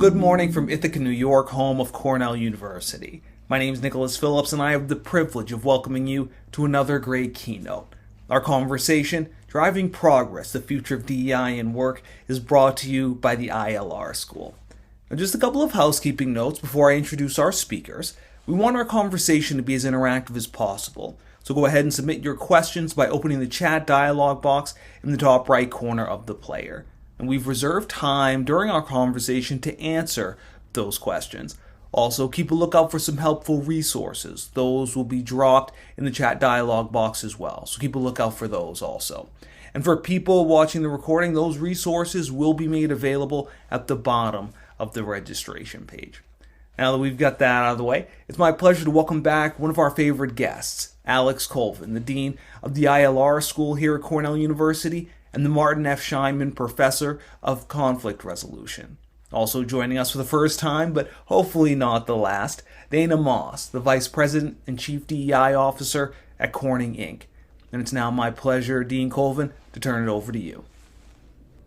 Good morning from Ithaca, New York, home of Cornell University. My name is Nicholas Phillips, and I have the privilege of welcoming you to another great keynote. Our conversation, Driving Progress, the Future of DEI in Work, is brought to you by the ILR School. Now, just a couple of housekeeping notes before I introduce our speakers. We want our conversation to be as interactive as possible, so go ahead and submit your questions by opening the chat dialog box in the top right corner of the player. And we've reserved time during our conversation to answer those questions. Also, keep a lookout for some helpful resources. Those will be dropped in the chat dialog box as well, so keep a lookout for those also. And for people watching the recording, those resources will be made available at the bottom of the registration page. Now that we've got that out of the way, it's my pleasure to welcome back one of our favorite guests, Alex Colvin, the Dean of the ILR School here at Cornell University and the Martin F. Scheinman Professor of Conflict Resolution. Also joining us for the first time, but hopefully not the last, Dana Moss, the Vice President and Chief DEI Officer at Corning, Inc. And it's now my pleasure, Dean Colvin, to turn it over to you.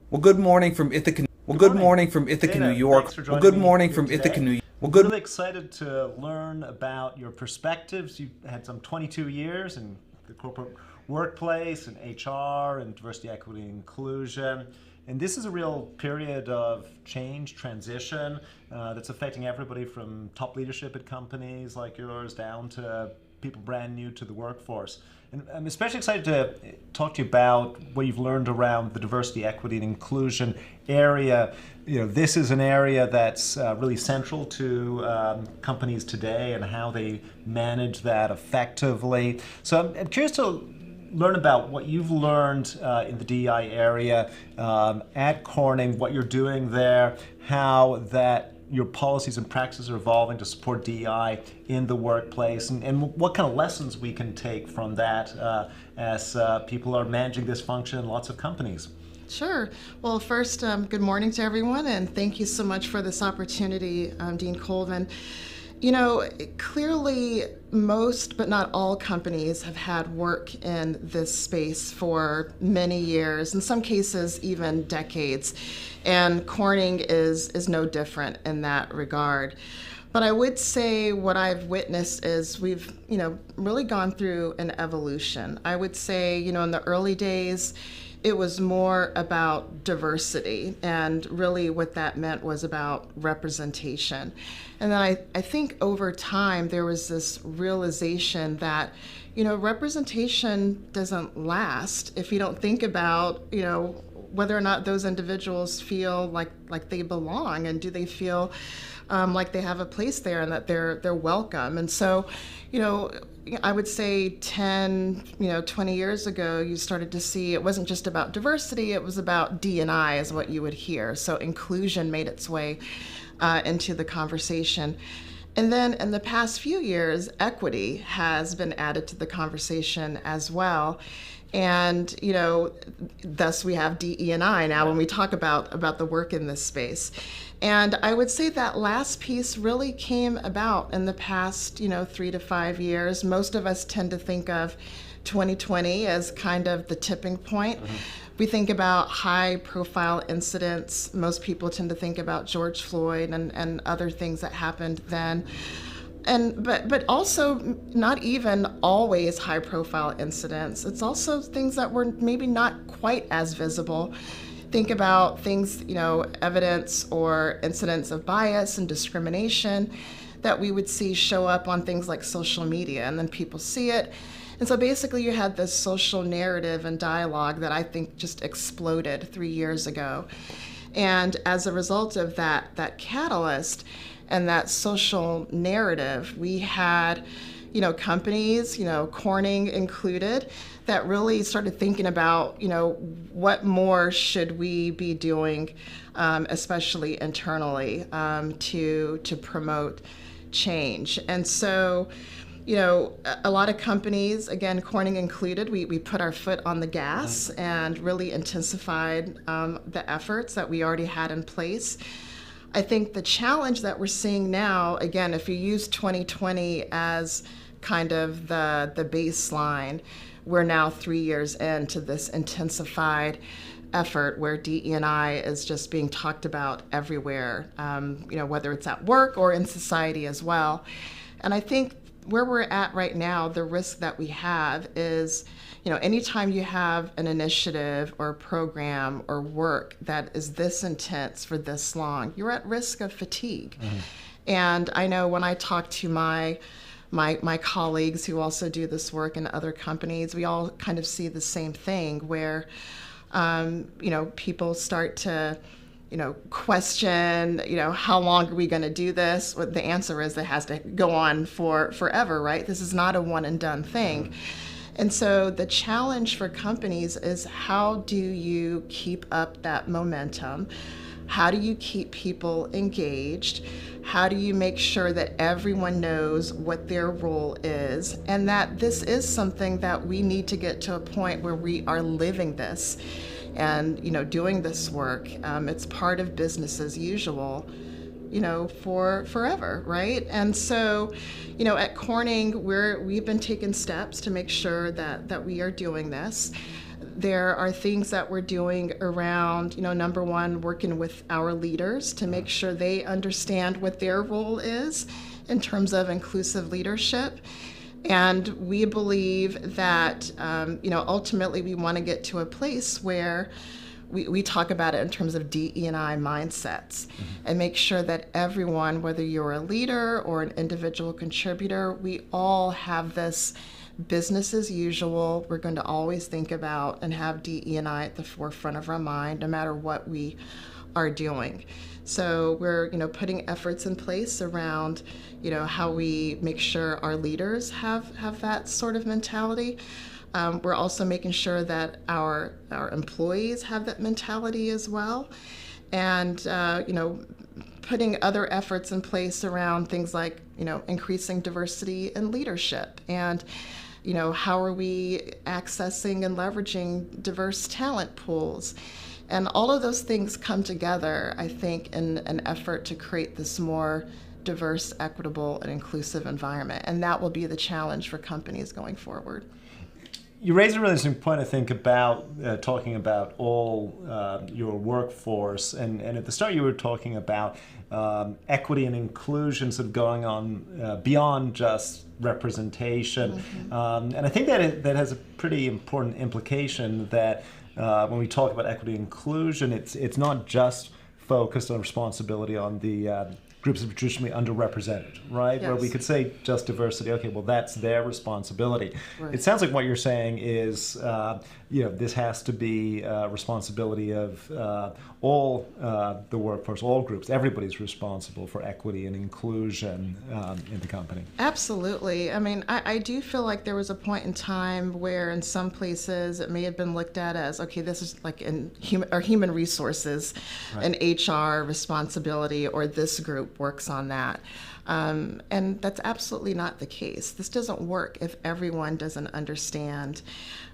Well, good morning from Ithaca. Good morning from Ithaca, Dana, New York. Good morning from Ithaca, New York. I'm really excited to learn about your perspectives. You've had some 22 years in the corporate workplace and HR and diversity, equity, and inclusion. And this is a real period of change, transition, that's affecting everybody from top leadership at companies like yours down to people brand new to the workforce. And I'm especially excited to talk to you about what you've learned around the diversity, equity, and inclusion area. You know, this is an area that's really central to companies today and how they manage that effectively. So I'm curious to learn about what you've learned in the DEI area at Corning, what you're doing there, how that your policies and practices are evolving to support DEI in the workplace, and what kind of lessons we can take from that as people are managing this function in lots of companies. Sure. Well, first, good morning to everyone, and thank you so much for this opportunity, Dean Colvin. You know, clearly most, but not all companies have had work in this space for many years, in some cases even decades, and Corning is no different in that regard. But I would say what I've witnessed is we've, really gone through an evolution. I would say, in the early days, it was more about diversity, and really what that meant was about representation. And then I think over time there was this realization that, representation doesn't last if you don't think about, whether or not those individuals feel like they belong, and do they feel like they have a place there and that they're welcome. And so, I would say 10, 20 years ago, you started to see it wasn't just about diversity, it was about DE&I is what you would hear. So inclusion made its way into the conversation. And then in the past few years, equity has been added to the conversation as well. And, thus we have DE&I now when we talk about the work in this space. And I would say that last piece really came about in the past, 3 to 5 years. Most of us tend to think of 2020 as kind of the tipping point. Mm-hmm. We think about high-profile incidents. Most people tend to think about George Floyd and other things that happened then. But also not even always high-profile incidents. It's also things that were maybe not quite as visible. Think about things, evidence or incidents of bias and discrimination that we would see show up on things like social media, and then people see it. And so basically you had this social narrative and dialogue that I think just exploded 3 years ago. And as a result of that catalyst and that social narrative, we had, companies, Corning included, that really started thinking about, what more should we be doing, especially internally, to promote change. And so, a lot of companies, again, Corning included, we put our foot on the gas and really intensified the efforts that we already had in place. I think the challenge that we're seeing now, again, if you use 2020 as kind of the baseline, we're now 3 years into this intensified effort where DE&I is just being talked about everywhere, whether it's at work or in society as well. And I think where we're at right now, the risk that we have is, anytime you have an initiative or a program or work that is this intense for this long, you're at risk of fatigue. Mm-hmm. And I know when I talk to my colleagues who also do this work in other companies, we all kind of see the same thing where, people start to, question, how long are we going to do this? Well, the answer is it has to go on for forever, right? This is not a one and done thing. And so the challenge for companies is, how do you keep up that momentum? How do you keep people engaged? How do you make sure that everyone knows what their role is, and that this is something that we need to get to a point where we are living this and, doing this work. It's part of business as usual, for forever, right? And so, at Corning, we've been taking steps to make sure that we are doing this. There are things that we're doing around, number one, working with our leaders to make sure they understand what their role is in terms of inclusive leadership. And we believe that, ultimately we want to get to a place where we talk about it in terms of DE&I mindsets, and make sure that everyone, whether you're a leader or an individual contributor, we all have this business as usual. We're going to always think about and have DE&I at the forefront of our mind, no matter what we are doing. So we're, putting efforts in place around, how we make sure our leaders have that sort of mentality. We're also making sure that our employees have that mentality as well, and putting other efforts in place around things like increasing diversity in leadership, and how are we accessing and leveraging diverse talent pools. And all of those things come together, I think, in an effort to create this more diverse, equitable, and inclusive environment. And that will be the challenge for companies going forward. You raise a really interesting point, I think, about talking about all your workforce. And at the start, you were talking about equity and inclusion sort of going on beyond just representation. Mm-hmm. And I think that has a pretty important implication that when we talk about equity and inclusion, it's not just focused on responsibility on the groups that are traditionally underrepresented, right? Yes. Where we could say just diversity, okay, well, that's their responsibility. Right. It sounds like what you're saying is, this has to be responsibility of all the workforce, all groups. Everybody's responsible for equity and inclusion in the company. Absolutely. I mean, I do feel like there was a point in time where in some places it may have been looked at as, okay, this is like in human resources, right, an HR responsibility, or this group works on that. And that's absolutely not the case. This doesn't work if everyone doesn't understand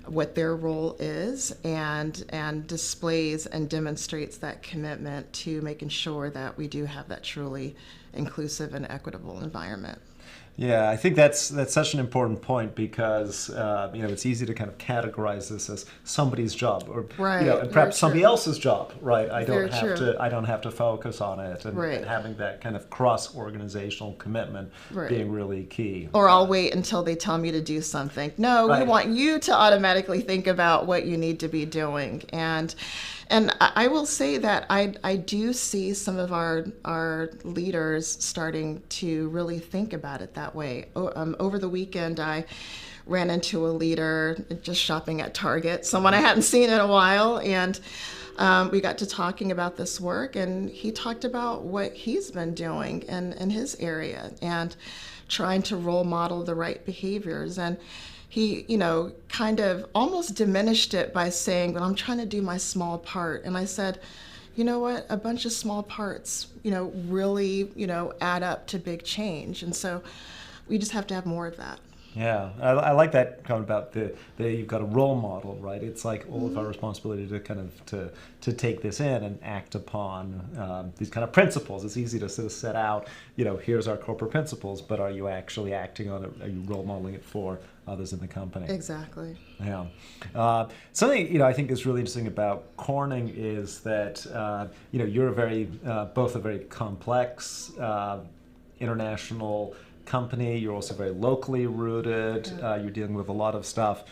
what their role is and displays and demonstrates that commitment to making sure that we do have that truly inclusive and equitable environment. Yeah, I think that's such an important point, because it's easy to kind of categorize this as somebody's job, or right, and perhaps somebody else's job, right? I don't have to focus on it, and, right, and having that kind of cross-organizational commitment, right, being really key. Or I'll wait until they tell me to do something. No, right, we want you to automatically think about what you need to be doing. And I will say that I do see some of our leaders starting to really think about it that way. Over the weekend, I ran into a leader just shopping at Target, someone I hadn't seen in a while, and we got to talking about this work, and he talked about what he's been doing in his area and trying to role model the right behaviors. And he, kind of almost diminished it by saying, well, I'm trying to do my small part. And I said, you know what, a bunch of small parts, really, add up to big change. And so we just have to have more of that. Yeah, I like that comment about the you've got a role model, right? It's like all of our responsibility to kind of to take this in and act upon these kind of principles. It's easy to sort of set out, here's our corporate principles, but are you actually acting on it? Are you role modeling it for others in the company? Exactly. Yeah. Something I think is really interesting about Corning is that you're both a very complex international company. You're also very locally rooted. You're dealing with a lot of stuff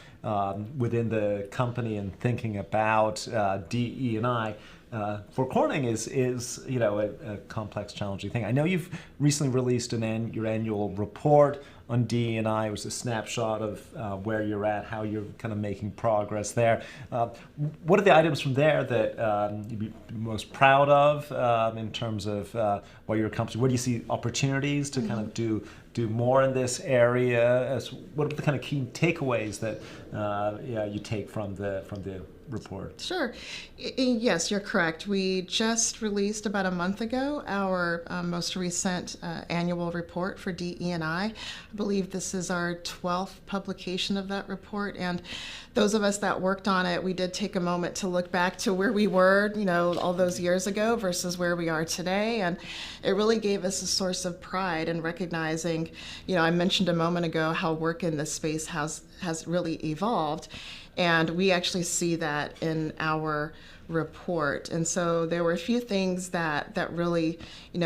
within the company and thinking about DE&I. For Corning is a complex, challenging thing. I know you've recently released your annual report on DE&I. It was a snapshot of where you're at, how you're kind of making progress there. What are the items from there that you'd be most proud of in terms of what you're accomplishing? Where do you see opportunities to kind of do more in this area? What are the kind of key takeaways that you take from the report? Sure. Yes, you're correct. We just released about a month ago our most recent annual report for DE&I. I believe this is our 12th publication of that report, and those of us that worked on it, we did take a moment to look back to where we were, all those years ago versus where we are today, and it really gave us a source of pride in recognizing, I mentioned a moment ago how work in this space has really evolved. And we actually see that in our report. And so there were a few things that really,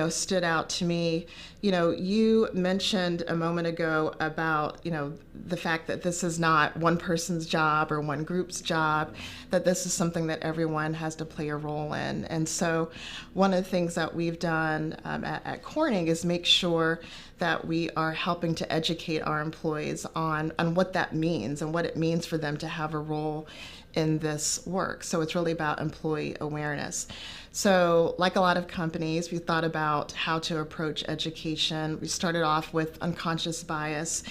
stood out to me. You mentioned a moment ago about, the fact that this is not one person's job or one group's job, that this is something that everyone has to play a role in. And so one of the things that we've done at Corning is make sure that we are helping to educate our employees on what that means and what it means for them to have a role in this work. So it's really about employee awareness. So like a lot of companies, we thought about how to approach education. We started off with unconscious bias,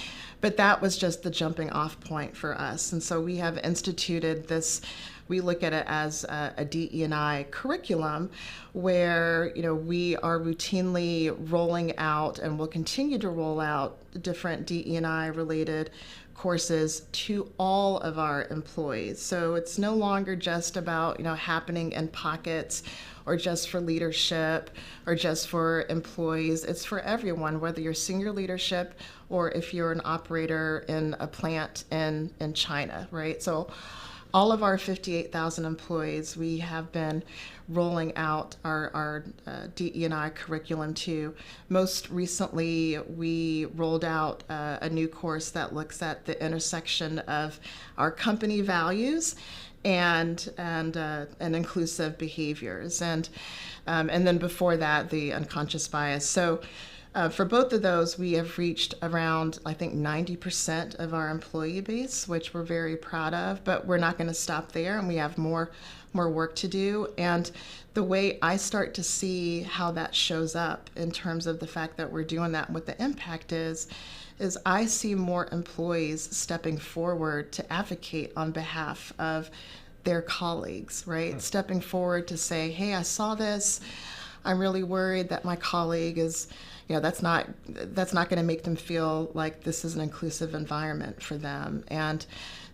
but that was just the jumping off point for us. And so we have instituted this, we look at it as a DE&I curriculum where, we are routinely rolling out and will continue to roll out different DE&I related courses to all of our employees. So it's no longer just about, happening in pockets or just for leadership or just for employees. It's for everyone, whether you're senior leadership or if you're an operator in a plant in China, right? So all of our 58,000 employees, we have been rolling out our DE&I curriculum to. Most recently, we rolled out a new course that looks at the intersection of our company values and inclusive behaviors, and then before that, the unconscious bias. So. For both of those, we have reached around, I think, 90% of our employee base, which we're very proud of, but we're not going to stop there, and we have more work to do. And the way I start to see how that shows up in terms of the fact that we're doing that and what the impact is I see more employees stepping forward to advocate on behalf of their colleagues, right? Stepping forward to say, hey, I saw this. I'm really worried that my colleague is, that's not going to make them feel like this is an inclusive environment for them. And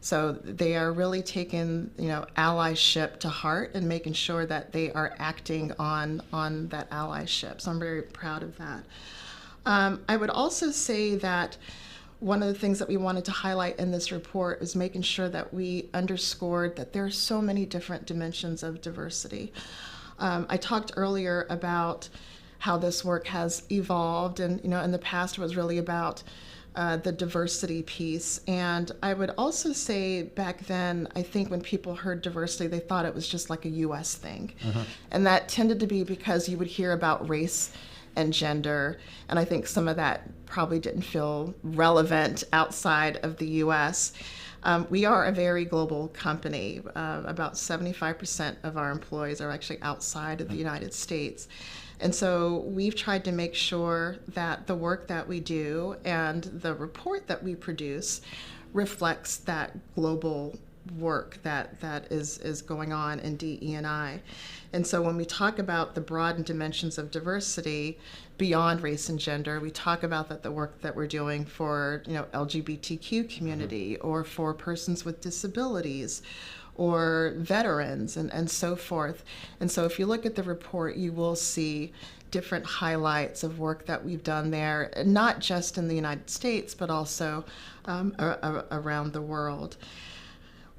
so they are really taking, allyship to heart and making sure that they are acting on that allyship. So I'm very proud of that. I would also say that one of the things that we wanted to highlight in this report is making sure that we underscored that there are so many different dimensions of diversity. I talked earlier about how this work has evolved, and in the past it was really about the diversity piece. And I would also say back then, I think when people heard diversity, they thought it was just like a U.S. thing, and that tended to be because you would hear about race and gender, and I think some of that probably didn't feel relevant outside of the U.S. We are a very global company. About 75% of our employees are actually outside of the United States. And so we've tried to make sure that the work that we do and the report that we produce reflects that global work that is going on in DE&I. And so when we talk about the broad dimensions of diversity beyond race and gender, we talk about that the work that we're doing for LGBTQ community or for persons with disabilities or veterans and so forth. And so if you look at the report, you will see different highlights of work that we've done there, not just in the United States, but also around the world.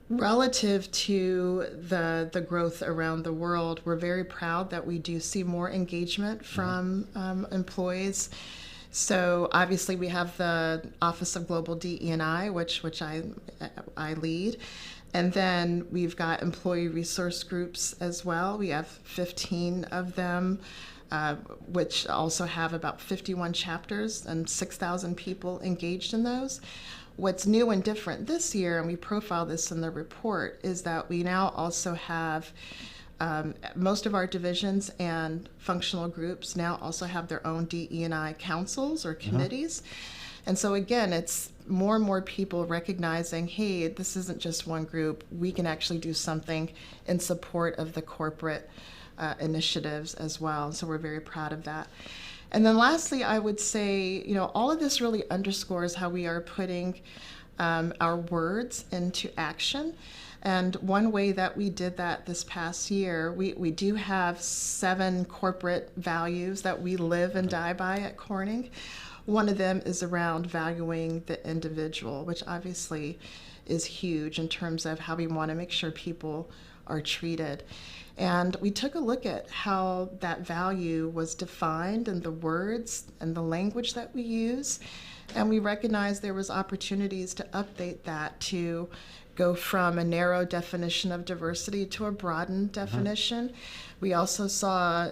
Relative to the growth around the world, we're very proud that we do see more engagement from employees. So obviously we have the Office of Global DE&I, which I lead. And then we've got employee resource groups as well. We have 15 of them, which also have about 51 chapters and 6,000 people engaged in those. What's new and different this year, and we profile this in the report, is that we now also have most of our divisions and functional groups now also have their own DE&I councils or committees. And so again, it's more and more people recognizing, hey, this isn't just one group. We can actually do something in support of the corporate initiatives as well. So we're very proud of that. And then lastly, I would say, all of this really underscores how we are putting our words into action. And one way that we did that this past year, we do have 7 corporate values that we live and die by at Corning. One of them is around valuing the individual, which obviously is huge in terms of how we want to make sure people are treated. And we took a look at how that value was defined in the words and the language that we use. And we recognized there was opportunities to update that to go from a narrow definition of diversity to a broadened definition. We also saw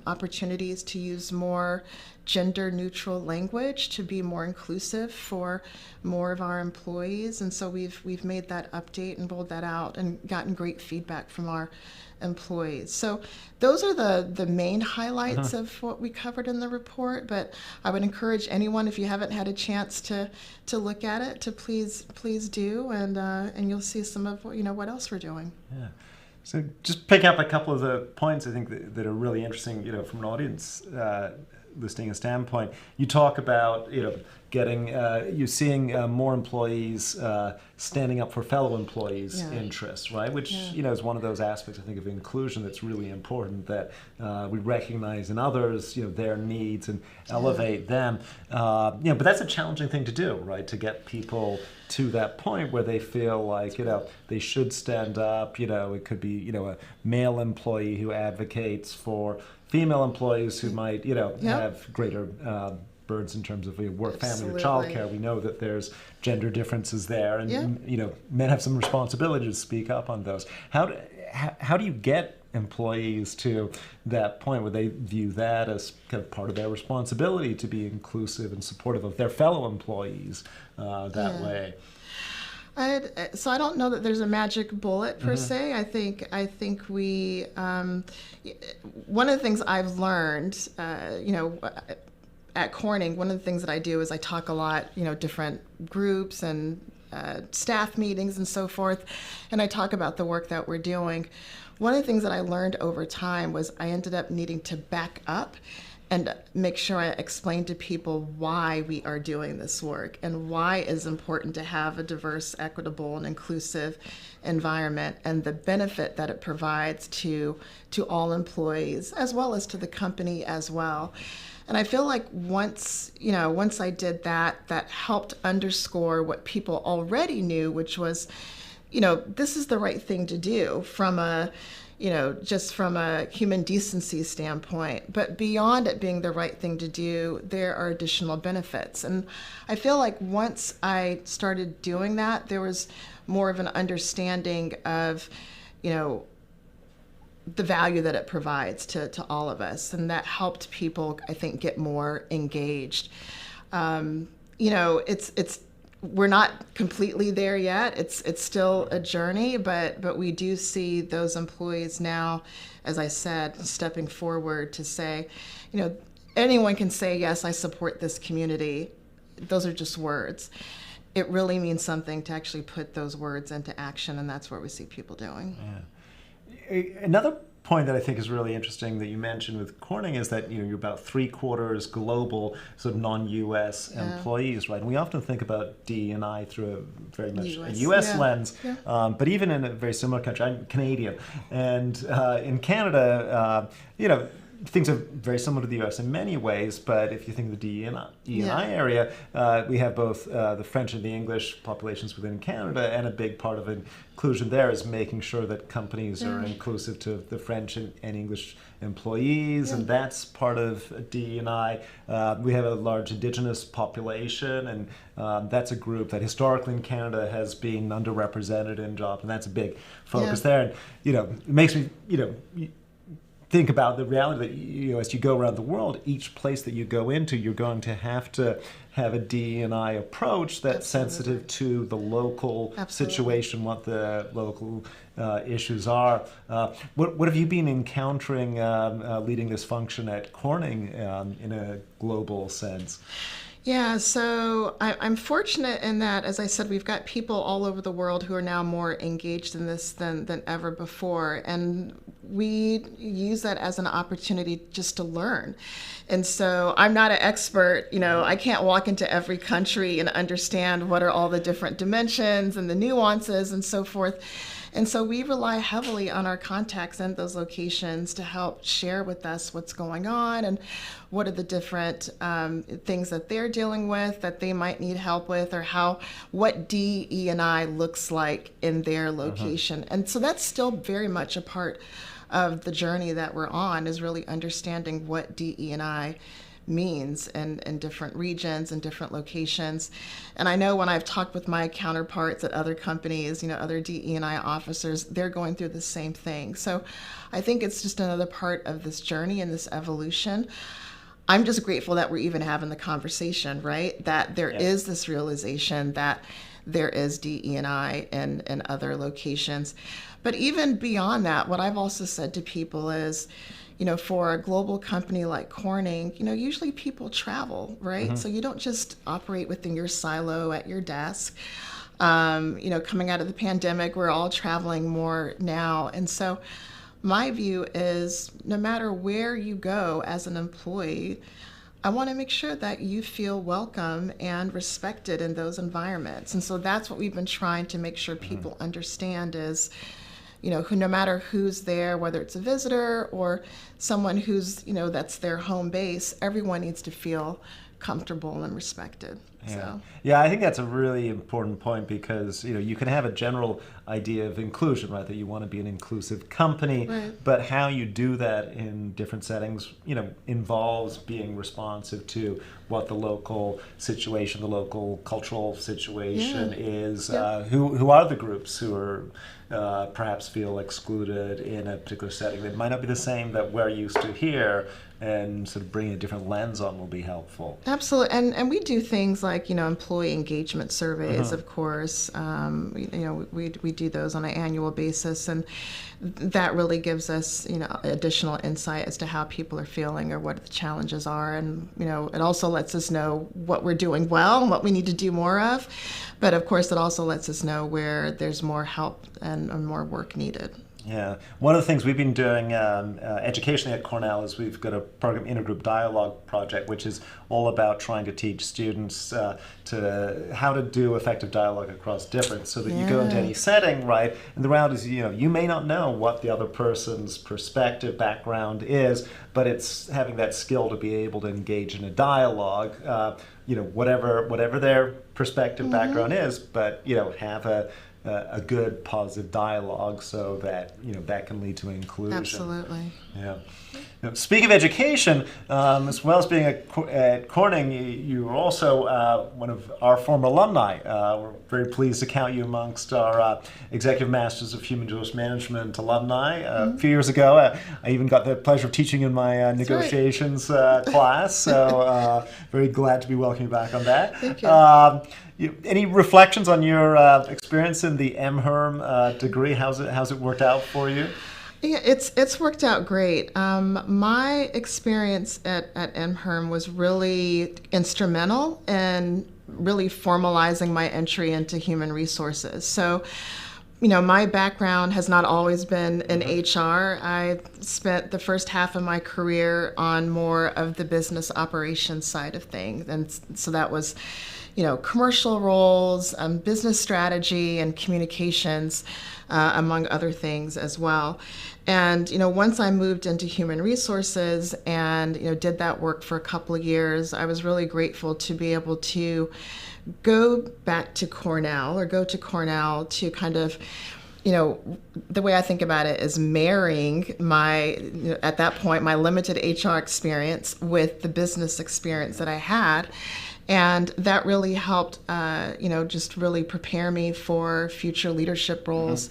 opportunities to use more gender-neutral language to be more inclusive for more of our employees. And so we've made that update and rolled that out and gotten great feedback from our employees. So those are the main highlights of what we covered in the report, but I would encourage anyone, if you haven't had a chance to look at it, to please do, and you'll see some of what else we're doing. Yeah. So just pick up a couple of the points I think that are really interesting, from an audience listening standpoint. You talk about getting you're seeing more employees standing up for fellow employees' interests, right? Which is one of those aspects I think of inclusion that's really important, that we recognize in others their needs and elevate them. But that's a challenging thing to do, right? To get people to that point where they feel like they should stand up. It could be a male employee who advocates for female employees who might have greater burdens in terms of work, family, or childcare. We know that there's gender differences there, and men have some responsibility to speak up on those. How do you get employees to that point where they view that as kind of part of their responsibility to be inclusive and supportive of their fellow employees that way? So I don't know that there's a magic bullet per se. I think we one of the things I've learned, at Corning, one of the things that I do is I talk a lot, different groups and staff meetings and so forth, and I talk about the work that we're doing. One of the things that I learned over time was I ended up needing to back up and make sure I explain to people why we are doing this work and why it's important to have a diverse, equitable, and inclusive environment, and the benefit that it provides to all employees as well as to the company as well. And I feel like once I did that, that helped underscore what people already knew, which was, this is the right thing to do from a just from a human decency standpoint. But beyond it being the right thing to do, there are additional benefits. And I feel like once I started doing that, there was more of an understanding of, the value that it provides to all of us. And that helped people, I think, get more engaged. We're not completely there yet. It's still a journey, but we do see those employees now, as I said, stepping forward to say, anyone can say, yes, I support this community. Those are just words. it really means something to actually put those words into action, and that's what we see people doing. Another point that I think is really interesting that you mentioned with Corning is that you're about 3/4 global, sort of non-U.S. employees, right? And we often think about DE&I through a very much a U.S. lens, but even in a very similar country, I'm Canadian, and in Canada, things are very similar to the U.S. in many ways, but if you think of the DE&I area, we have both the French and the English populations within Canada, and a big part of inclusion there is making sure that companies are inclusive to the French and English employees, and that's part of DE&I. We have a large Indigenous population, and that's a group that historically in Canada has been underrepresented in jobs, and that's a big focus there. And it makes me think about the reality that as you go around the world, each place that you go into, you're going to have a DE&I approach that's sensitive to the local situation, what the local issues are. What have you been encountering leading this function at Corning in a global sense? Yeah, so I'm fortunate in that, as I said, we've got people all over the world who are now more engaged in this than ever before. And we use that as an opportunity just to learn. And so I'm not an expert, I can't walk into every country and understand what are all the different dimensions and the nuances and so forth. And so we rely heavily on our contacts in those locations to help share with us what's going on and what are the different things that they're dealing with that they might need help with, or what DE&I looks like in their location. And so that's still very much a part of the journey that we're on, is really understanding what DE&I means in different regions and different locations. And I know when I've talked with my counterparts at other companies, other DE&I officers, they're going through the same thing. So I think it's just another part of this journey and this evolution. I'm just grateful that we're even having the conversation, right? That there is this realization that there is DE&I in other locations. But even beyond that, what I've also said to people is, for a global company like Corning, usually people travel, right? So you don't just operate within your silo at your desk. Coming out of the pandemic, we're all traveling more now. And so my view is, no matter where you go as an employee, I want to make sure that you feel welcome and respected in those environments. And so that's what we've been trying to make sure people understand is, no matter who's there, whether it's a visitor or someone who's, that's their home base, everyone needs to feel comfortable and respected. Yeah, I think that's a really important point, because you can have a general idea of inclusion, right? That you want to be an inclusive company, but how you do that in different settings, involves being responsive to what the local situation, the local cultural situation is. Who are the groups who are perhaps feel excluded in a particular setting? It might not be the same that we're used to here, and sort of bringing a different lens on will be helpful. Absolutely, and we do things like employee engagement surveys, of course. We do those on an annual basis, and that really gives us additional insight as to how people are feeling or what the challenges are, and it also lets us know what we're doing well and what we need to do more of. But of course, it also lets us know where there's more help and more work needed. Yeah, one of the things we've been doing educationally at Cornell is we've got a program, Intergroup Dialogue Project, which is all about trying to teach students how to do effective dialogue across different, so that you go into any setting, right? And the reality is, you may not know what the other person's perspective, background is, but it's having that skill to be able to engage in a dialogue, whatever their perspective, background is, but have a good positive dialogue, so that that can lead to inclusion. Absolutely. Yeah. Now, speaking of education, as well as being at Corning, you're also one of our former alumni. We're very pleased to count you amongst our Executive Masters of Human Resource Management alumni. A few years ago, I even got the pleasure of teaching in my negotiations class, so very glad to be welcoming you back on that. Thank you. Any reflections on your experience in the MHERM degree? How's it worked out for you? Yeah, it's worked out great. My experience at MHERM was really instrumental in really formalizing my entry into human resources. So, my background has not always been in HR. I spent the first half of my career on more of the business operations side of things. And so that was, commercial roles, business strategy, and communications, among other things as well. And, once I moved into human resources and, did that work for a couple of years, I was really grateful to be able to go to Cornell to kind of, the way I think about it is marrying at that point, my limited HR experience with the business experience that I had. And that really helped, just really prepare me for future leadership roles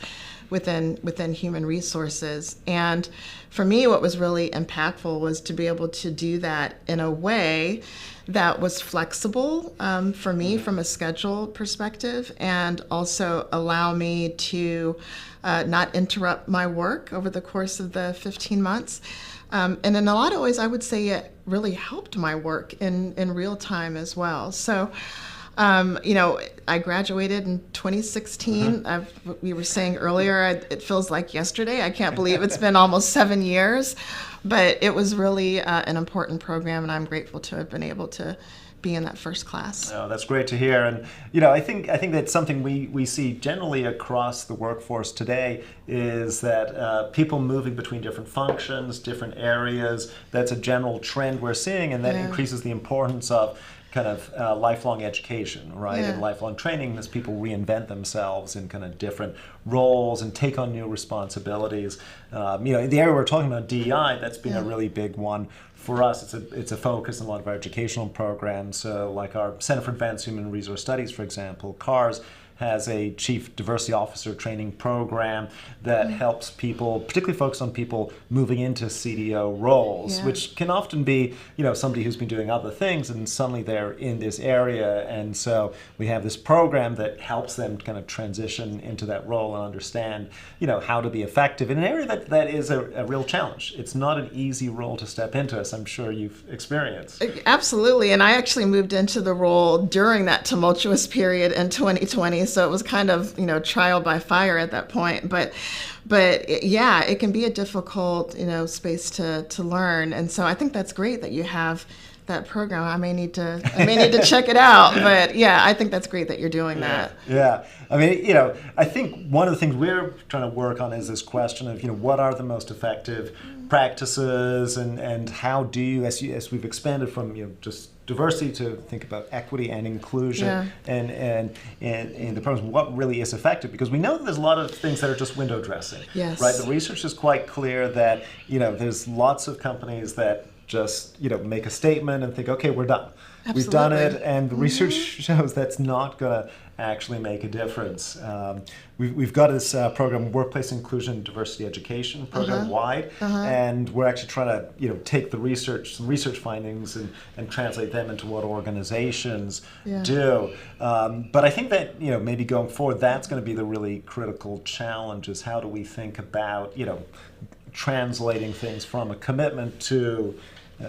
within human resources. And for me, what was really impactful was to be able to do that in a way that was flexible for me from a schedule perspective, and also allow me to not interrupt my work over the course of the 15 months. And in a lot of ways, I would say it really helped my work in real time as well. So, I graduated in 2016. We were saying earlier, it feels like yesterday. I can't believe it's been almost 7 years, but it was really an important program, and I'm grateful to have been able to be in that first class. Oh, that's great to hear. And I think that's something we see generally across the workforce today, is that people moving between different functions, different areas. That's a general trend we're seeing, and that increases the importance of kind of lifelong education, right? And lifelong training as people reinvent themselves in kind of different roles and take on new responsibilities. The area we're talking about, DEI, that's been a really big one for us. It's a focus in a lot of our educational programs. So like our Center for Advanced Human Resource Studies, for example, CARS, has a Chief Diversity Officer training program that helps people, particularly focused on people moving into CDO roles, which can often be, somebody who's been doing other things and suddenly they're in this area. And so we have this program that helps them kind of transition into that role and understand, how to be effective in an area that is a real challenge. It's not an easy role to step into, as I'm sure you've experienced. Absolutely. And I actually moved into the role during that tumultuous period in 2020. So it was kind of, trial by fire at that point. But yeah, it can be a difficult, space to learn. And so I think that's great that you have that program. I may need to check it out. But yeah, I think that's great that you're doing that. Yeah. I mean, I think one of the things we're trying to work on is this question of, what are the most effective practices, and how do you, as we've expanded from, just diversity to think about equity and inclusion and the programs, what really is effective, because we know that there's a lot of things that are just window dressing. Yes. Right? The research is quite clear that, there's lots of companies that just, make a statement and think, okay, we're done. Absolutely. We've done it, and the research shows that's not going to actually make a difference. We've got this program, Workplace Inclusion and Diversity Education, program-wide, and we're actually trying to take some research findings and translate them into what organizations do. But I think that maybe going forward, that's going to be the really critical challenge, is how do we think about translating things from a commitment to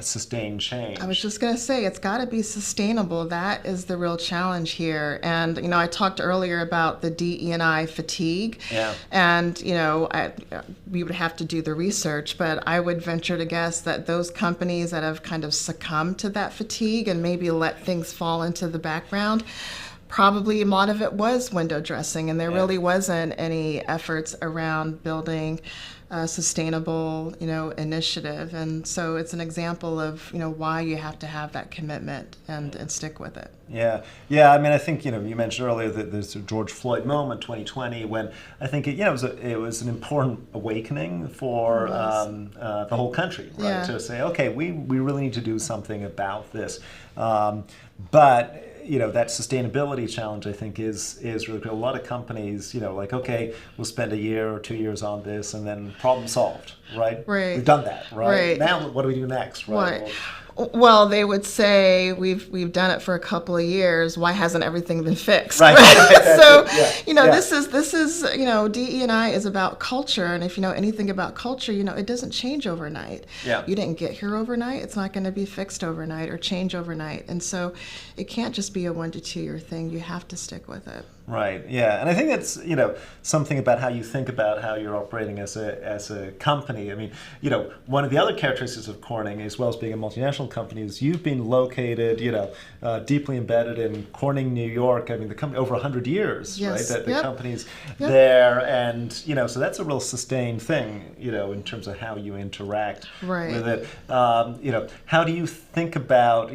sustained change. I was just going to say, it's got to be sustainable. That is the real challenge here. And, I talked earlier about the DE&I fatigue. Yeah. And, we would have to do the research, but I would venture to guess that those companies that have kind of succumbed to that fatigue and maybe let things fall into the background, probably a lot of it was window dressing, and there really wasn't any efforts around building a sustainable, initiative. And so it's an example of, why you have to have that commitment and stick with it. Yeah. I mean, I think, you mentioned earlier that there's a George Floyd moment, 2020, when I think it was an important awakening for the whole country, right? Yeah. To say, okay, we really need to do something about this. But that sustainability challenge, I think, is really cool. A lot of companies, like, okay, we'll spend a year or 2 years on this, and then problem solved, right? Right. We've done that, right? Right. Now, what do we do next, right? Well, they would say we've done it for a couple of years. Why hasn't everything been fixed? Right. So Yeah. this is DE&I is about culture, and if you know anything about culture, it doesn't change overnight. Yeah. You didn't get here overnight. It's not going to be fixed overnight or change overnight, and so it can't just be a 1 to 2 year thing. You have to stick with it. Right. Yeah, and I think that's something about how you think about how you're operating as a company. I mean, one of the other characteristics of Corning, as well as being a multinational company, is you've been located, deeply embedded in Corning, New York. I mean, the company over 100 years, Yes. right? That the Yep. company's Yep. there, and so that's a real sustained thing, in terms of how you interact Right. with it. How do you think about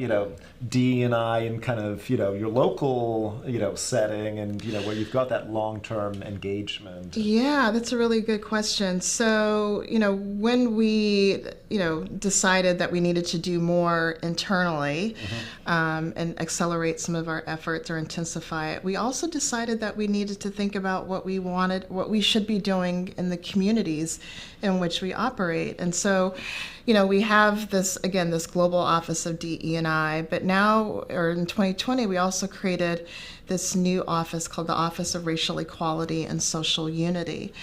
DE&I and kind of your local setting and where you've got that long-term engagement? Yeah, that's a really good question. So, when we, decided that we needed to do more internally and accelerate some of our efforts or intensify it, we also decided that we needed to think about what we should be doing in the communities in which we operate. And so, we have this global office of DE&I, but now, or in 2020, we also created this new office called the Office of Racial Equality and Social Unity.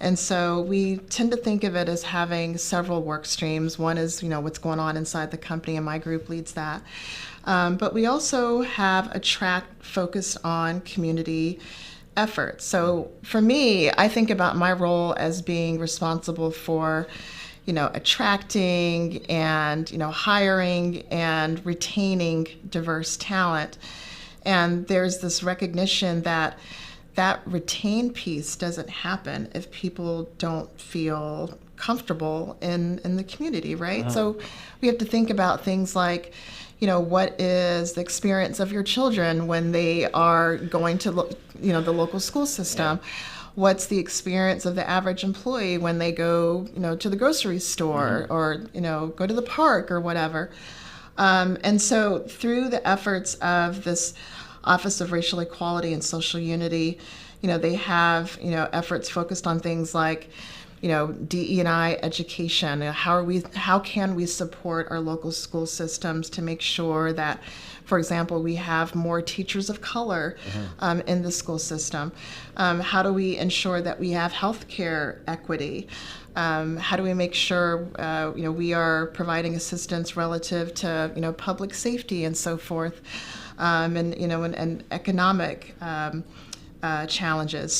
And so we tend to think of it as having several work streams. One is, what's going on inside the company, and my group leads that. But we also have a track focused on community efforts. So for me, I think about my role as being responsible for attracting and hiring and retaining diverse talent. And there's this recognition that retain piece doesn't happen if people don't feel comfortable in the community, right? So we have to think about things like, what is the experience of your children when they are going to the local school system? Yeah. What's the experience of the average employee when they go, to the grocery store or, go to the park or whatever? And so through the efforts of this Office of Racial Equality and Social Unity, they have, efforts focused on things like, DE&I education. How can we support our local school systems to make sure that, for example, we have more teachers of color in the school system? How do we ensure that we have healthcare equity? How do we make sure we are providing assistance relative to public safety and so forth, and economic challenges?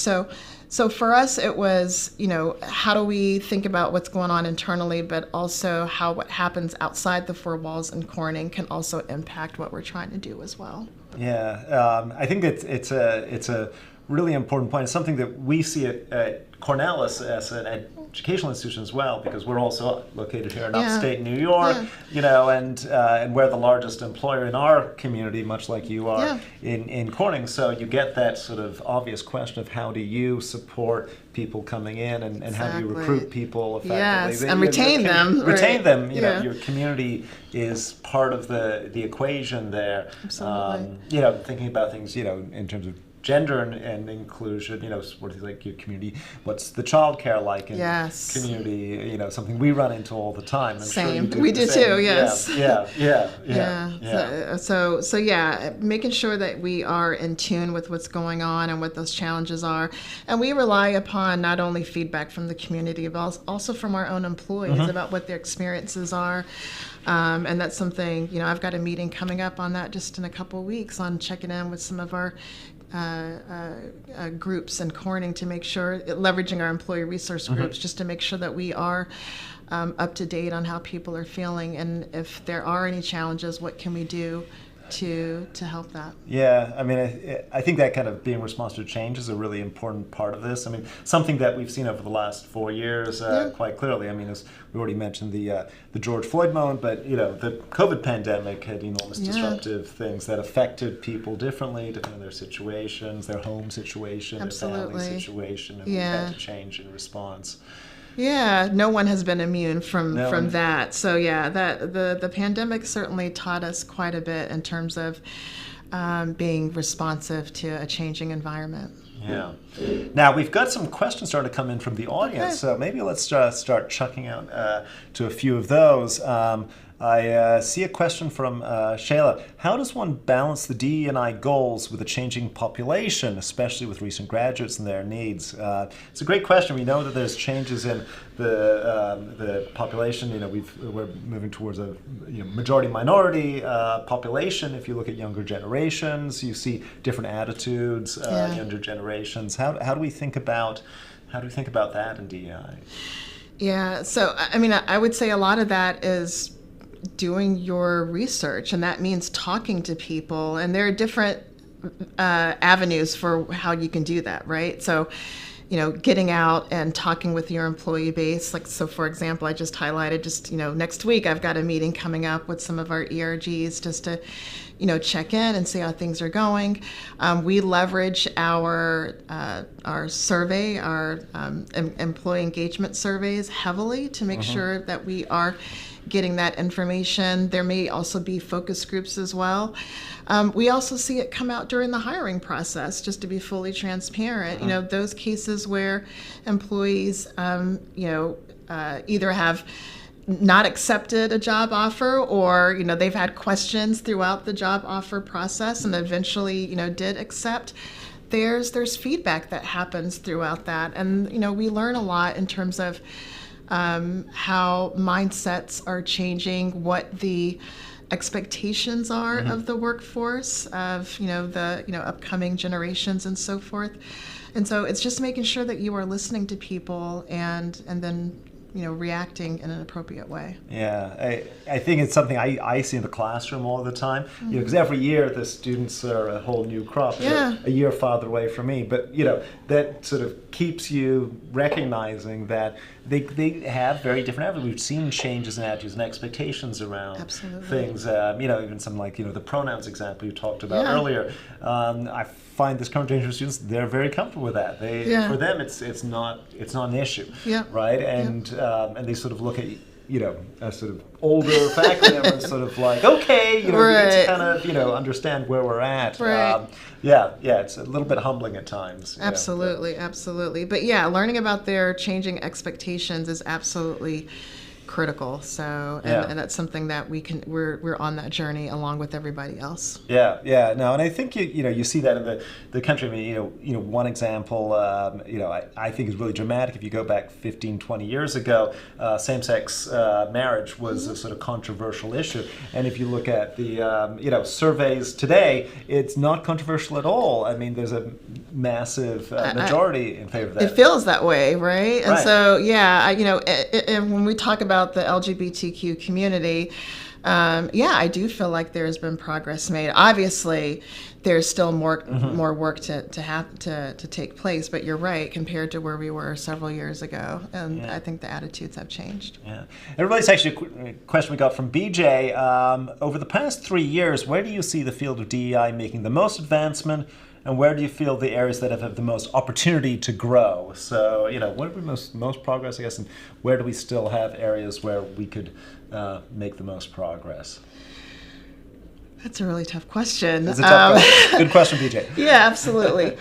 So for us, it was, how do we think about what's going on internally, but also how what happens outside the four walls in Corning can also impact what we're trying to do as well. Yeah, I think it's a really important point. It's something that we see at Cornell as an educational institution as well, because we're also located here in upstate New York, and we're the largest employer in our community, much like you are in Corning. So you get that sort of obvious question of how do you support people coming in, and how do you recruit people effectively? Yes, and retain them. Retain them. Your community is part of the equation there. Absolutely. Thinking about things, in terms of gender and inclusion, what is like your community? What's the childcare like in community? Something we run into all the time. I'm Same. Sure we do too. Yes. Yeah. So making sure that we are in tune with what's going on and what those challenges are, and we rely upon not only feedback from the community, but also from our own employees about what their experiences are. And that's something, I've got a meeting coming up on that just in a couple of weeks on checking in with some of our groups in Corning to make sure, leveraging our employee resource groups, just to make sure that we are up to date on how people are feeling, and if there are any challenges, what can we do to help that. Yeah, I mean, I think that kind of being responsive to change is a really important part of this. I mean, something that we've seen over the last 4 years quite clearly. I mean, as we already mentioned the George Floyd moment, but the COVID pandemic had enormous disruptive things that affected people differently, depending on their situations, their home situation, their family situation, and we've had to change in response. Yeah, no one has been immune from that. So that the pandemic certainly taught us quite a bit in terms of being responsive to a changing environment. Yeah. Now we've got some questions starting to come in from the audience, so maybe let's start chucking out to a few of those. I see a question from Shayla. How does one balance the DE&I goals with a changing population, especially with recent graduates and their needs? It's a great question. We know that there's changes in the population. We're moving towards a majority minority population. If you look at younger generations, you see different attitudes. Younger generations. How do we think about that in DEI? Yeah, so I mean, I would say a lot of that is doing your research, and that means talking to people, and there are different avenues for how you can do that, right? So, getting out and talking with your employee base, for example, I just highlighted next week I've got a meeting coming up with some of our ERGs just to check in and see how things are going. We leverage our survey, our employee engagement surveys heavily to make sure that we are getting that information. There may also be focus groups as well. We also see it come out during the hiring process, just to be fully transparent. Those cases where employees, either have not accepted a job offer, or they've had questions throughout the job offer process and eventually did accept. There's feedback that happens throughout that, and we learn a lot in terms of how mindsets are changing, what the expectations are of the workforce, of the upcoming generations and so forth. And so it's just making sure that you are listening to people and then reacting in an appropriate way. Yeah, I think it's something I see in the classroom all the time. Because every year the students are a whole new crop. Yeah. A year farther away from me, but that sort of keeps you recognizing that they have very different attitudes. We've seen changes in attitudes and expectations around things. Even some the pronouns example you talked about earlier. I find this current generation of students, they're very comfortable with that. For them it's not an issue. Yeah. Right? And they sort of look at a sort of older faculty member and sort of like, okay, we need to kind of understand where we're at. Right. It's a little bit humbling at times. Absolutely. But learning about their changing expectations is absolutely critical. So, and that's something that we're on that journey along with everybody else. Yeah. No, and I think you see that in the country. I mean, one example, I think is really dramatic. If you go back 15, 20 years ago, same-sex marriage was a sort of controversial issue. And if you look at the surveys today, it's not controversial at all. I mean, there's a massive majority in favor of that. It feels that way, right? And so, and when we talk about the LGBTQ community, I do feel like there has been progress made. Obviously, there's still more work to take place, but you're right, compared to where we were several years ago, and I think the attitudes have changed. Yeah, everybody's actually a question we got from BJ. Over the past 3 years, where do you see the field of DEI making the most advancement? And where do you feel the areas that have the most opportunity to grow? So, what are we most progress, I guess, and where do we still have areas where we could make the most progress? That's a really tough question. It's a tough question. Good question, BJ. Yeah, absolutely.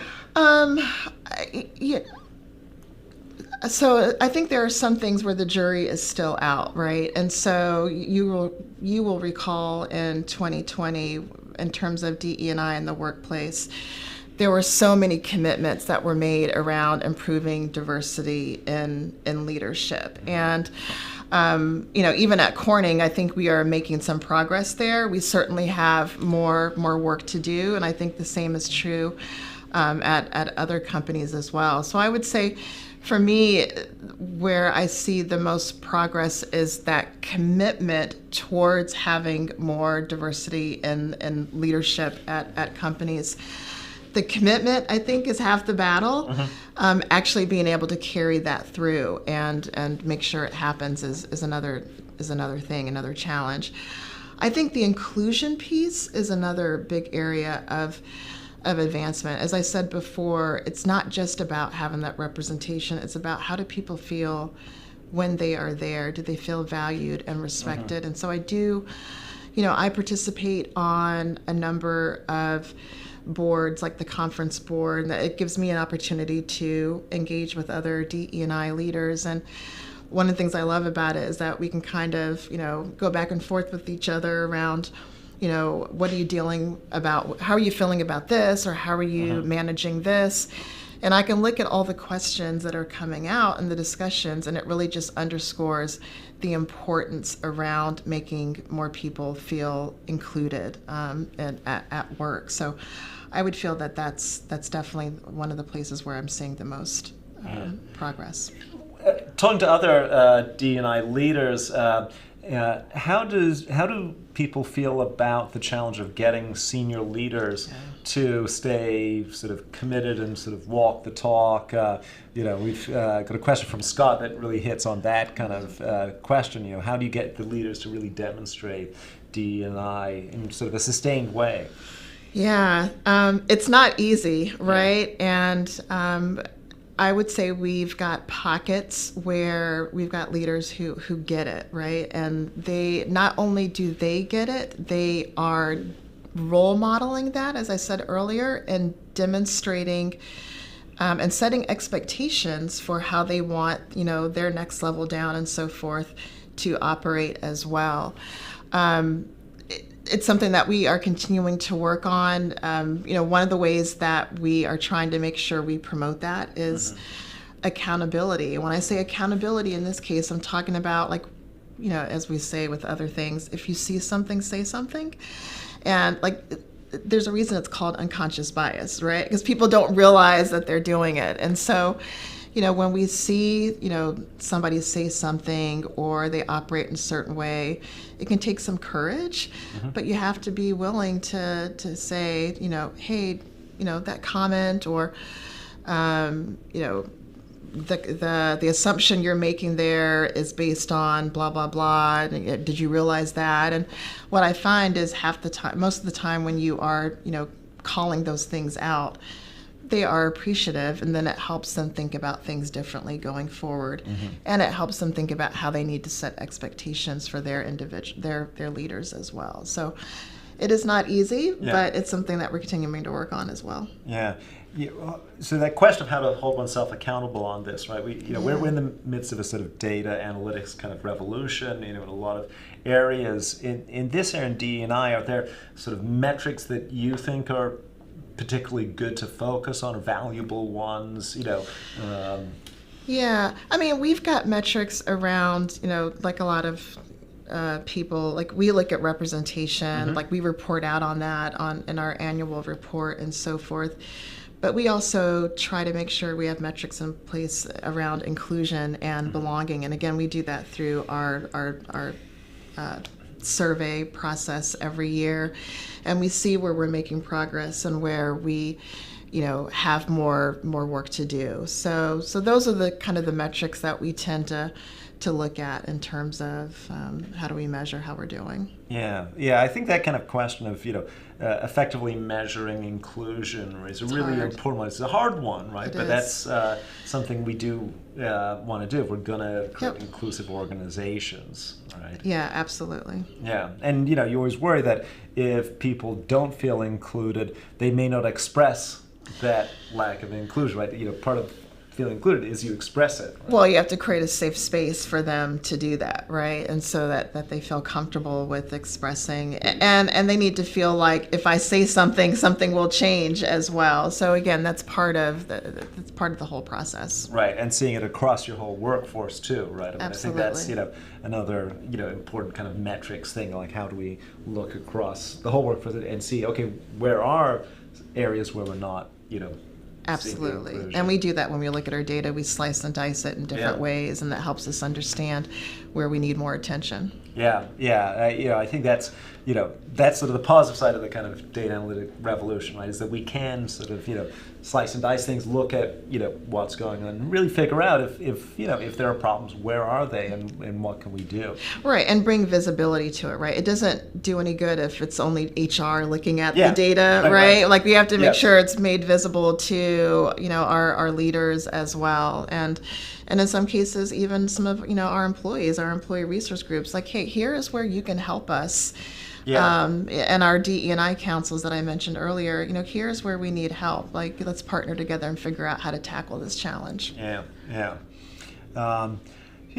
So I think there are some things where the jury is still out, right? And so you will recall in 2020, in terms of DE&I in the workplace, there were so many commitments that were made around improving diversity in leadership. And even at Corning, I think we are making some progress there. We certainly have more work to do, and I think the same is true at other companies as well. So I would say, for me, where I see the most progress is that commitment towards having more diversity in leadership at companies. The commitment, I think, is half the battle. Actually being able to carry that through and make sure it happens is another thing, another challenge. I think the inclusion piece is another big area of advancement. As I said before, it's not just about having that representation. It's about, how do people feel when they are there? Do they feel valued and respected? And so I do, I participate on a number of boards, like the conference board, and it gives me an opportunity to engage with other DE&I leaders. And one of the things I love about it is that we can kind of, go back and forth with each other around, what are you dealing about? How are you feeling about this? Or how are you managing this? And I can look at all the questions that are coming out in the discussions, and it really just underscores the importance around making more people feel included at work. So I would feel that that's definitely one of the places where I'm seeing the most progress. Talking to other DE&I leaders, how do people feel about the challenge of getting senior leaders to stay sort of committed and sort of walk the talk? We've got a question from Scott that really hits on that kind of question. How do you get the leaders to really demonstrate DE&I in sort of a sustained way? Yeah, it's not easy, right? And I would say we've got pockets where we've got leaders who get it, right? And they not only do they get it, they are role modeling that, as I said earlier, and demonstrating and setting expectations for how they want, their next level down and so forth to operate as well. It's something that we are continuing to work on. One of the ways that we are trying to make sure we promote that is accountability. When I say accountability in this case, I'm talking about, as we say with other things, if you see something, say something. And there's a reason it's called unconscious bias, right? Because people don't realize that they're doing it. And so, when we see, somebody say something or they operate in a certain way, it can take some courage, but you have to be willing to say, hey, that comment or, the assumption you're making there is based on blah, blah, blah. Did you realize that? And what I find is most of the time when you are, calling those things out, they are appreciative, and then it helps them think about things differently going forward, and it helps them think about how they need to set expectations for their their leaders as well. So it is not easy, but it's something that we're continuing to work on as well. Yeah. So that question of how to hold oneself accountable on this, right? We're in the midst of a sort of data analytics kind of revolution, in a lot of areas. In this area, in DE&I, are there sort of metrics that you think are particularly good to focus on, or valuable ones? Yeah, we've got metrics around, like a lot of people, we look at representation, we report out on that in our annual report and so forth. But we also try to make sure we have metrics in place around inclusion and belonging. And again, we do that through our survey process every year, and we see where we're making progress and where we have more work to do. So those are the kind of the metrics that we tend to look at in terms of how do we measure how we're doing. I think that kind of question of effectively measuring inclusion is a really important one. It's a hard one, right? But that's something we do want to do if we're going to create inclusive organizations, right? Yeah, absolutely. Yeah, and you always worry that if people don't feel included, they may not express that lack of inclusion, right? Part of feeling included is you express it. Right? Well, you have to create a safe space for them to do that, right? And so that they feel comfortable with expressing, and they need to feel like if I say something, something will change as well. So again, that's part of the whole process. Right, and seeing it across your whole workforce too, right? Absolutely. I think that's another important kind of metrics thing. Like how do we look across the whole workforce and see, okay, where are areas where we're not Absolutely. And we do that when we look at our data. We slice and dice it in different ways, and that helps us understand where we need more attention. I think that's that's sort of the positive side of the kind of data analytic revolution, right? Is that we can sort of slice and dice things, look at what's going on, and really figure out if there are problems, where are they, and what can we do? Right, and bring visibility to it, right? It doesn't do any good if it's only HR looking at the data, right? Like we have to make sure it's made visible to our leaders as well, and in some cases even some of our employees, our employee resource groups, like, hey, here is where you can help us. And our DE&I councils that I mentioned earlier, here's where we need help. Like, let's partner together and figure out how to tackle this challenge.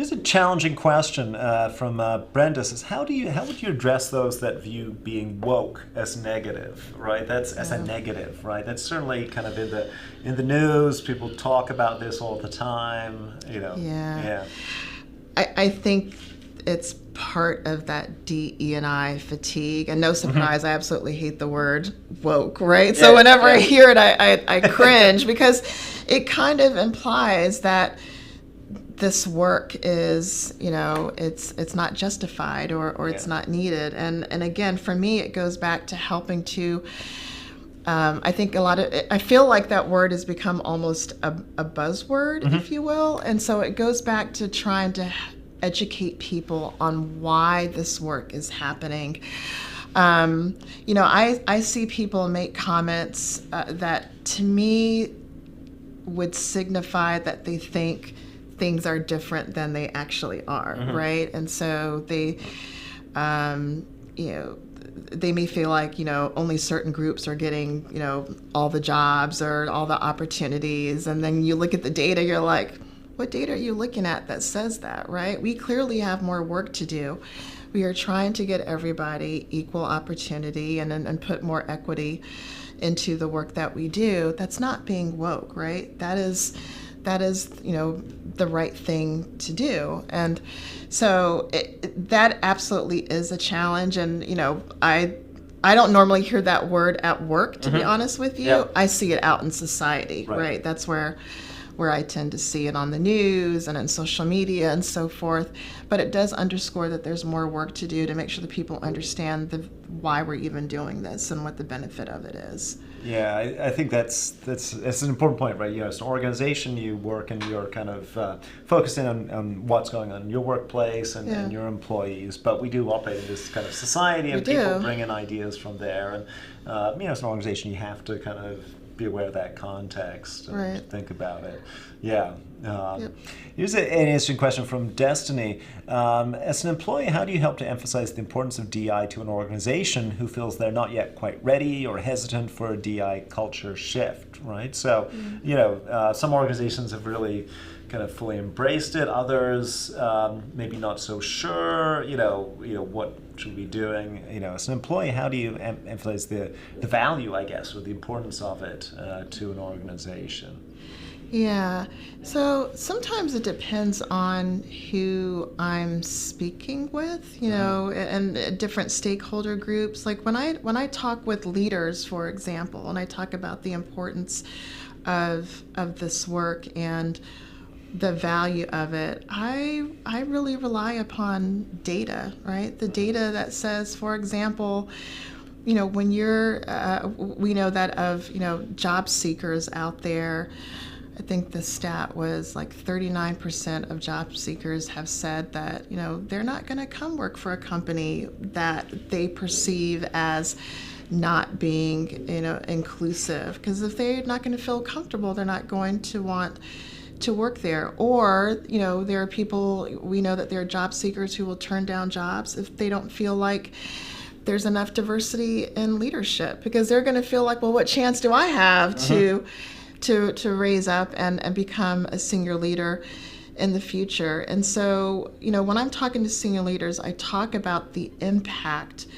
Here's a challenging question from Brenda. Says, how would you address those that view being woke as negative? Right, that's as a negative. Right, that's certainly kind of in the news. People talk about this all the time. Yeah. I think it's part of that DE&I fatigue, and no surprise, I absolutely hate the word woke, right? So whenever I hear it, I cringe because it kind of implies that this work is, it's not justified or it's not needed. And again, for me, it goes back to helping to, I think I feel like that word has become almost a buzzword, if you will. And so it goes back to trying to educate people on why this work is happening. I see people make comments that to me would signify that they think things are different than they actually are, right? And so they, they may feel like, only certain groups are getting, all the jobs or all the opportunities. And then you look at the data, you're like, what data are you looking at that says that, right? We clearly have more work to do. We are trying to get everybody equal opportunity and put more equity into the work that we do. That's not being woke, right? That is the right thing to do. And so that absolutely is a challenge. And, I don't normally hear that word at work, to be honest with you. Yeah. I see it out in society, right? That's where I tend to see it on the news and in social media and so forth. But it does underscore that there's more work to do to make sure that people understand why we're even doing this and what the benefit of it is. Yeah, I think that's an important point, right? As an organization, you work and you're kind of focusing on what's going on in your workplace and your employees. But we do operate in this kind of society, and people bring in ideas from there. And as an organization, you have to kind of be aware of that context and think about it. Yeah. Here's an interesting question from Destiny. As an employee, how do you help to emphasize the importance of DI to an organization who feels they're not yet quite ready or hesitant for a DI culture shift, right? So, some organizations have really kind of fully embraced it. Others maybe not so sure. What should we be doing? As an employee, how do you emphasize the value, I guess, or the importance of it to an organization? Yeah. So sometimes it depends on who I'm speaking with, and different stakeholder groups. Like when I talk with leaders, for example, and I talk about the importance of this work and the value of it, I really rely upon data, right? The data that says, for example, when you're, we know that of, job seekers out there, I think the stat was like 39% of job seekers have said that, they're not going to come work for a company that they perceive as not being, inclusive. Because if they're not going to feel comfortable, they're not going to want to work there. Or, there are people, we know that there are job seekers who will turn down jobs if they don't feel like there's enough diversity in leadership, because they're going to feel like, well, what chance do I have to raise up and become a senior leader in the future? And so, when I'm talking to senior leaders, I talk about the impact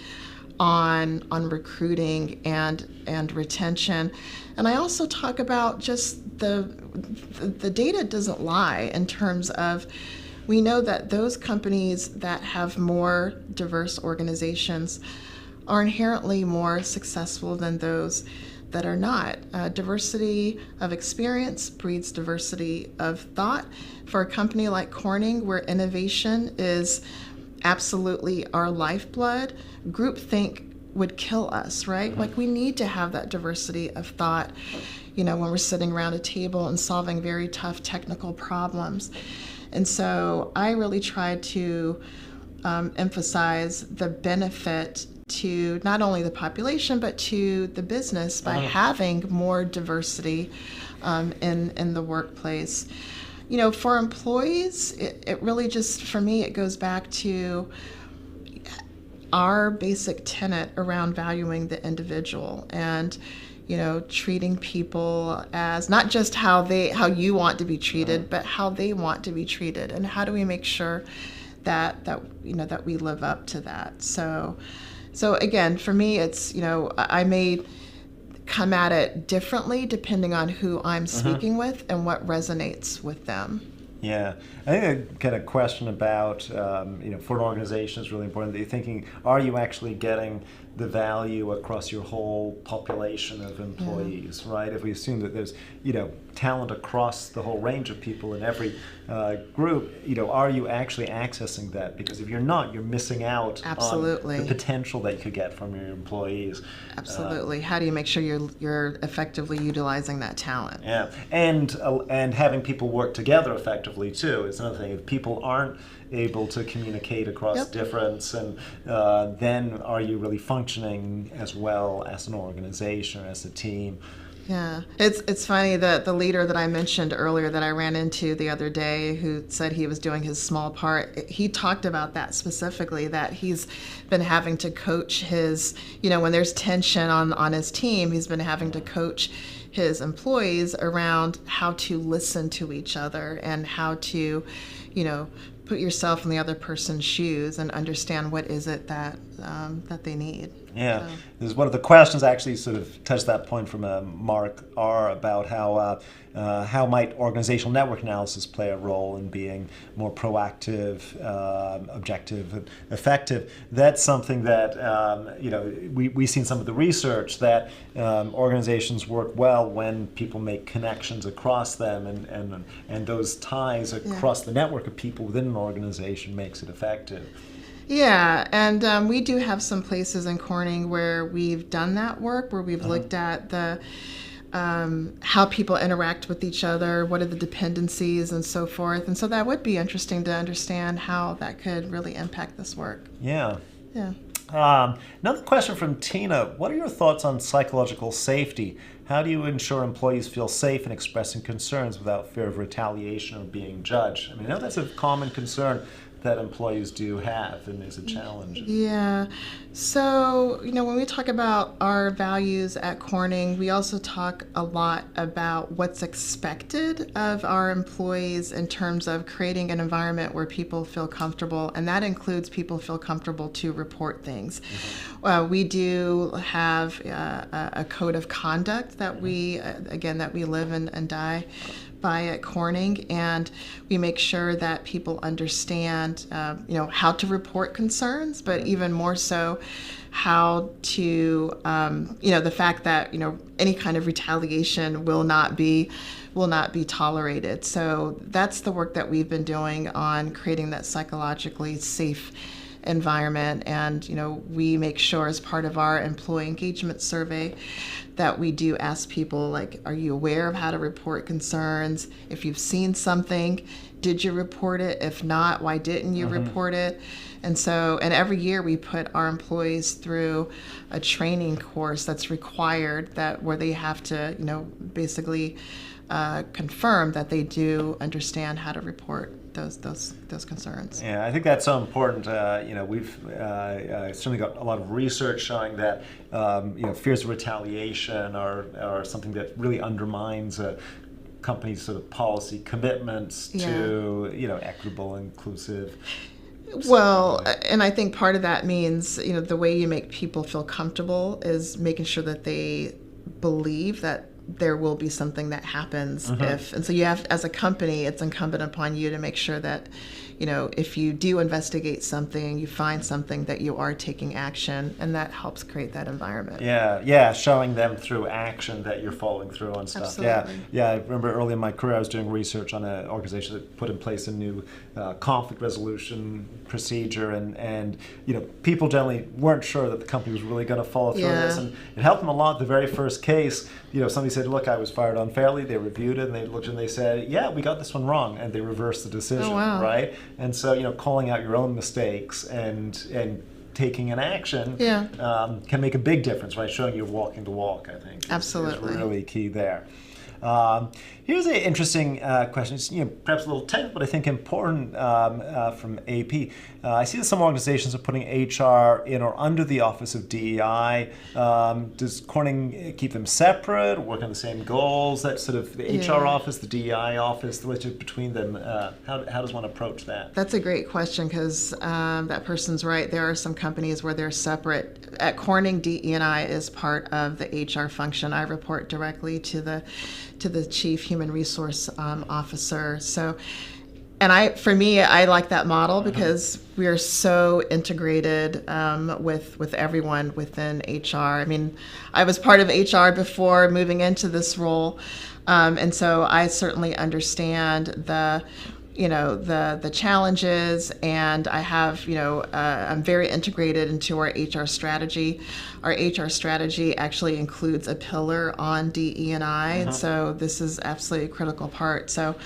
on recruiting and retention. And I also talk about just the data doesn't lie in terms of, we know that those companies that have more diverse organizations are inherently more successful than those that are not. Diversity of experience breeds diversity of thought. For a company like Corning, where innovation is absolutely our lifeblood, groupthink would kill us, right? Like, we need to have that diversity of thought, when we're sitting around a table and solving very tough technical problems. And so I really try to emphasize the benefit to not only the population, but to the business by having more diversity in the workplace. For employees, it really just, for me, it goes back to our basic tenet around valuing the individual. And, treating people as not just how you want to be treated, but how they want to be treated, and how do we make sure that we live up to that. So again, for me, it's I may come at it differently depending on who I'm speaking with and what resonates with them. Yeah, I think I get a question about, for an organization, it's really important that you're thinking, are you actually getting the value across your whole population of employees, right? If we assume that there's, talent across the whole range of people in every group, are you actually accessing that? Because if you're not, you're missing out Absolutely. on the potential that you could get from your employees. Absolutely. How do you make sure you're effectively utilizing that talent? Yeah, and having people work together effectively too is another thing. If people aren't able to communicate across difference, and then are you really functioning as well as an organization, as a team? Yeah, it's funny that the leader that I mentioned earlier that I ran into the other day, who said he was doing his small part, he talked about that specifically, that he's been having to coach his, when there's tension on his team, he's been having to coach his employees around how to listen to each other and how to, put yourself in the other person's shoes and understand what is it that they need. Yeah, this is one of the questions actually sort of touched that point from Mark R. about how might organizational network analysis play a role in being more proactive, objective, and effective. That's something that we've seen some of the research that organizations work well when people make connections across them, and those ties across the network of people within an organization makes it effective. Yeah, and we do have some places in Corning where we've done that work, where we've looked at the how people interact with each other, what are the dependencies, and so forth. And so that would be interesting to understand how that could really impact this work. Yeah. Yeah. Another question from Tina. What are your thoughts on psychological safety? How do you ensure employees feel safe in expressing concerns without fear of retaliation or being judged? I know that's a common concern that employees do have, and is a challenge. Yeah. So, when we talk about our values at Corning, we also talk a lot about what's expected of our employees in terms of creating an environment where people feel comfortable, and that includes people feel comfortable to report things. We do have a code of conduct that we live and die by at Corning, and we make sure that people understand, how to report concerns, but even more so, how to, the fact that any kind of retaliation will not be tolerated. So that's the work that we've been doing on creating that psychologically safe environment, and we make sure as part of our employee engagement survey that we do ask people, like, are you aware of how to report concerns? If you've seen something, did you report it? If not, why didn't you report it? And every year we put our employees through a training course that's required, where they have to basically confirm that they do understand how to report those concerns. Yeah, I think that's so important. We've certainly got a lot of research showing that fears of retaliation are something that really undermines a company's sort of policy commitments to equitable, inclusive. Well, and I think part of that means the way you make people feel comfortable is making sure that they believe that there will be something that happens and so you have, as a company, it's incumbent upon you to make sure that if you do investigate something, you find something, that you are taking action, and that helps create that environment. Yeah, showing them through action that you're following through on stuff. Absolutely. Yeah. I remember early in my career I was doing research on an organization that put in place a new conflict resolution procedure, and people generally weren't sure that the company was really going to follow through on this, and it helped them a lot. The very first case, somebody said, look, I was fired unfairly. They reviewed it, and they looked and they said, yeah, we got this one wrong, and they reversed the decision. Oh, wow. Right? And so, calling out your own mistakes and taking an action can make a big difference, right? Showing you're walking the walk, I think. Absolutely. Is really key there. Here's an interesting question. It's, perhaps a little technical, but I think important from AP. I see that some organizations are putting HR in or under the Office of DEI. Does Corning keep them separate, work on the same goals? That sort of the HR office, the DEI office, the relationship between them. How does one approach that? That's a great question because that person's right. There are some companies where they're separate. At Corning, DE&I is part of the HR function. I report directly to the Chief Human Resource Officer. So, and for me, I like that model because we are so integrated with everyone within HR. I mean, I was part of HR before moving into this role, and so I certainly understand the challenges, and I have, I'm very integrated into our HR strategy. Our HR strategy actually includes a pillar on DE&I, and so this is absolutely a critical part. So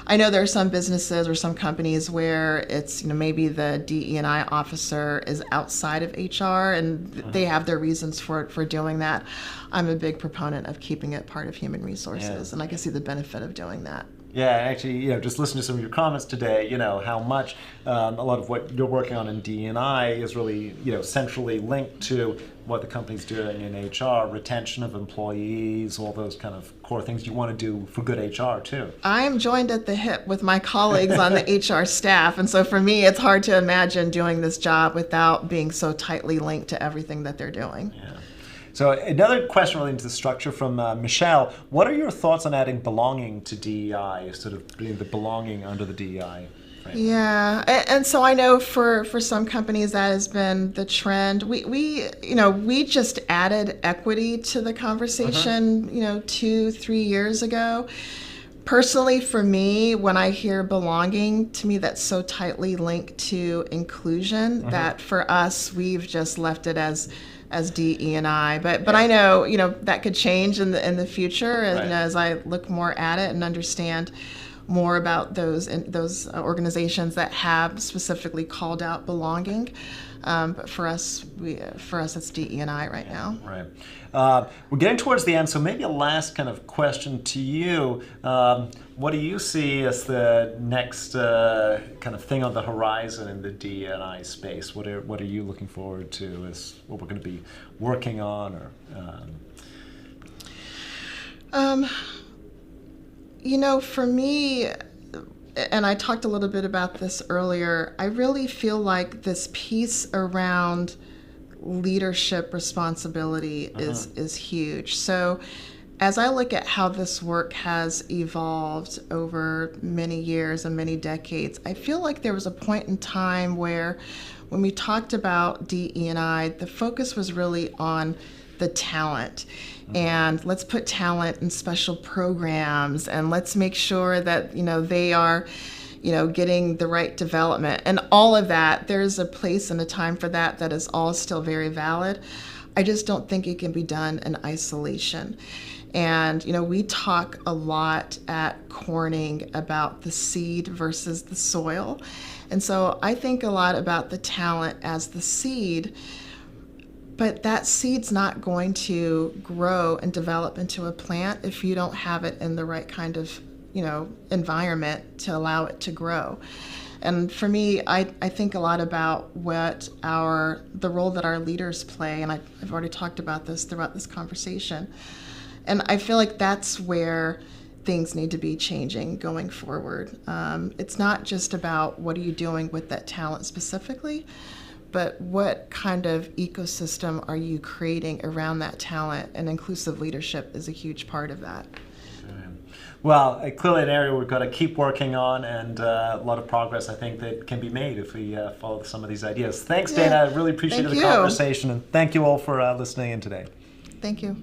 I know there are some businesses or some companies where it's, maybe the DE&I officer is outside of HR, and they have their reasons for doing that. I'm a big proponent of keeping it part of human resources, and I can see the benefit of doing that. Yeah, actually, just listen to some of your comments today, how much a lot of what you're working on in D&I is really, centrally linked to what the company's doing in HR, retention of employees, all those kind of core things you want to do for good HR, too. I am joined at the hip with my colleagues on the HR staff, and so for me, it's hard to imagine doing this job without being so tightly linked to everything that they're doing. Yeah. So another question relating to the structure from Michelle. What are your thoughts on adding belonging to DEI, sort of being the belonging under the DEI framework? Yeah, and so I know for some companies that has been the trend. We just added equity to the conversation, 2-3 years ago. Personally, for me, when I hear belonging, to me that's so tightly linked to inclusion that for us, we've just left it as DE&I, but I know that could change in the future, as I look more at it and understand more about those organizations that have specifically called out belonging. But for us, it's DE&I right now. Right. We're getting towards the end, so maybe a last kind of question to you. What do you see as the next kind of thing on the horizon in the D&I space? What are you looking forward to as what we're going to be working on? Or for me, and I talked a little bit about this earlier, I really feel like this piece around leadership responsibility is huge. So as I look at how this work has evolved over many years and many decades, I feel like there was a point in time where when we talked about DE&I, the focus was really on the talent. And let's put talent in special programs, and let's make sure that they are getting the right development and all of that. There's a place and a time for that is all still very valid. I just don't think it can be done in isolation. And we talk a lot at Corning about the seed versus the soil, and so I think a lot about the talent as the seed. But that seed's not going to grow and develop into a plant if you don't have it in the right kind of, environment to allow it to grow. And for me, I think a lot about the role that our leaders play, and I've already talked about this throughout this conversation. And I feel like that's where things need to be changing going forward. It's not just about what are you doing with that talent specifically, but what kind of ecosystem are you creating around that talent? And inclusive leadership is a huge part of that. Well, clearly an area we've got to keep working on, and a lot of progress I think that can be made if we follow some of these ideas. Thanks, Dana. I really appreciated the conversation, and thank you all for listening in today. Thank you.